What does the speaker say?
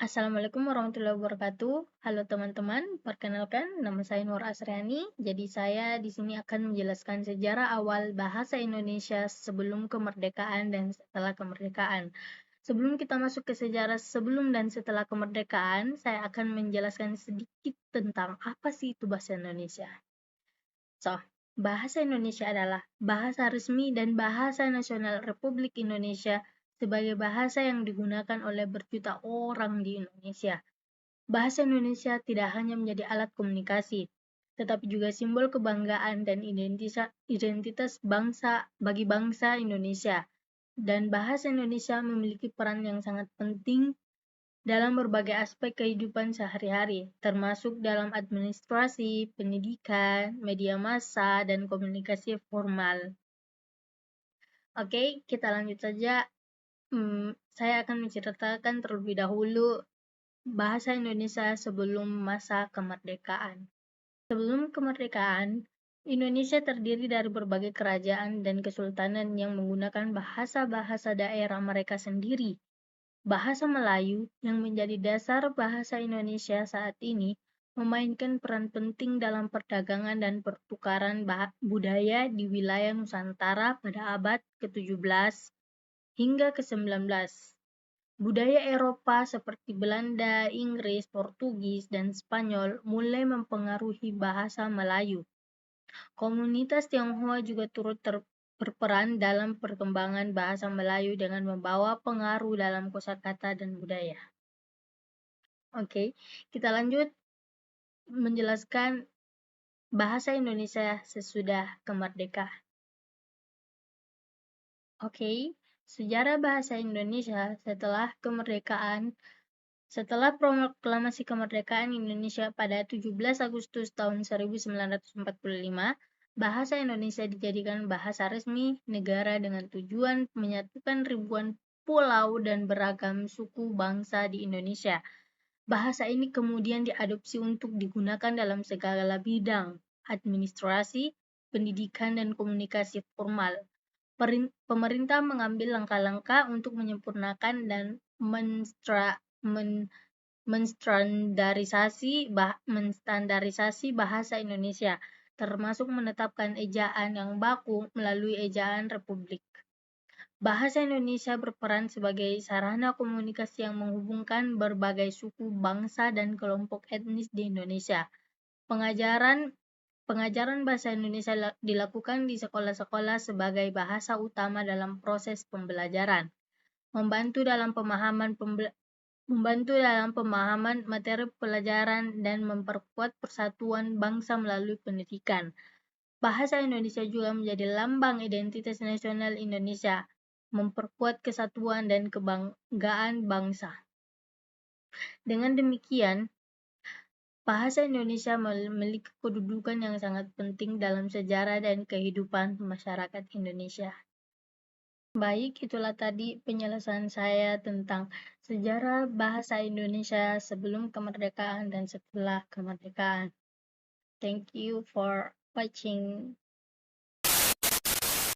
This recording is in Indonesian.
Assalamualaikum warahmatullahi wabarakatuh. Halo teman-teman, perkenalkan nama saya Nur Asriani. Jadi saya di sini akan menjelaskan sejarah awal bahasa Indonesia sebelum kemerdekaan dan setelah kemerdekaan. Sebelum kita masuk ke sejarah sebelum dan setelah kemerdekaan, saya akan menjelaskan sedikit tentang apa sih itu bahasa Indonesia. Bahasa Indonesia adalah bahasa resmi dan bahasa nasional Republik Indonesia sebagai bahasa yang digunakan oleh berjuta orang di Indonesia. Bahasa Indonesia tidak hanya menjadi alat komunikasi, tetapi juga simbol kebanggaan dan identitas bangsa bagi bangsa Indonesia. Dan bahasa Indonesia memiliki peran yang sangat penting dalam berbagai aspek kehidupan sehari-hari, termasuk dalam administrasi, pendidikan, media massa, dan komunikasi formal. Oke, kita lanjut saja. Saya akan menceritakan terlebih dahulu bahasa Indonesia sebelum masa kemerdekaan. Sebelum kemerdekaan, Indonesia terdiri dari berbagai kerajaan dan kesultanan yang menggunakan bahasa-bahasa daerah mereka sendiri. Bahasa Melayu yang menjadi dasar bahasa Indonesia saat ini memainkan peran penting dalam perdagangan dan pertukaran budaya di wilayah Nusantara pada abad ke-17 hingga ke-19. Budaya Eropa seperti Belanda, Inggris, Portugis, dan Spanyol mulai mempengaruhi bahasa Melayu. Komunitas Tionghoa juga turut berperan dalam perkembangan bahasa Melayu dengan membawa pengaruh dalam kosakata dan budaya. Oke, kita lanjut menjelaskan bahasa Indonesia sesudah kemerdekaan. Oke, sejarah bahasa Indonesia setelah kemerdekaan. Setelah proklamasi kemerdekaan Indonesia pada 17 Agustus tahun 1945, bahasa Indonesia dijadikan bahasa resmi negara dengan tujuan menyatukan ribuan pulau dan beragam suku bangsa di Indonesia. Bahasa ini kemudian diadopsi untuk digunakan dalam segala bidang, administrasi, pendidikan, dan komunikasi formal. Pemerintah mengambil langkah-langkah untuk menyempurnakan dan menstandarisasi bahasa Indonesia, termasuk menetapkan ejaan yang baku melalui ejaan Republik. Bahasa Indonesia berperan sebagai sarana komunikasi yang menghubungkan berbagai suku, bangsa, dan kelompok etnis di Indonesia. Pengajaran bahasa Indonesia dilakukan di sekolah-sekolah sebagai bahasa utama dalam proses pembelajaran, membantu dalam pemahaman materi pelajaran dan memperkuat persatuan bangsa melalui pendidikan. Bahasa Indonesia juga menjadi lambang identitas nasional Indonesia, memperkuat kesatuan dan kebanggaan bangsa. Dengan demikian, bahasa Indonesia memiliki kedudukan yang sangat penting dalam sejarah dan kehidupan masyarakat Indonesia. Baik, itulah tadi penjelasan saya tentang sejarah bahasa Indonesia sebelum kemerdekaan dan setelah kemerdekaan. Thank you for watching.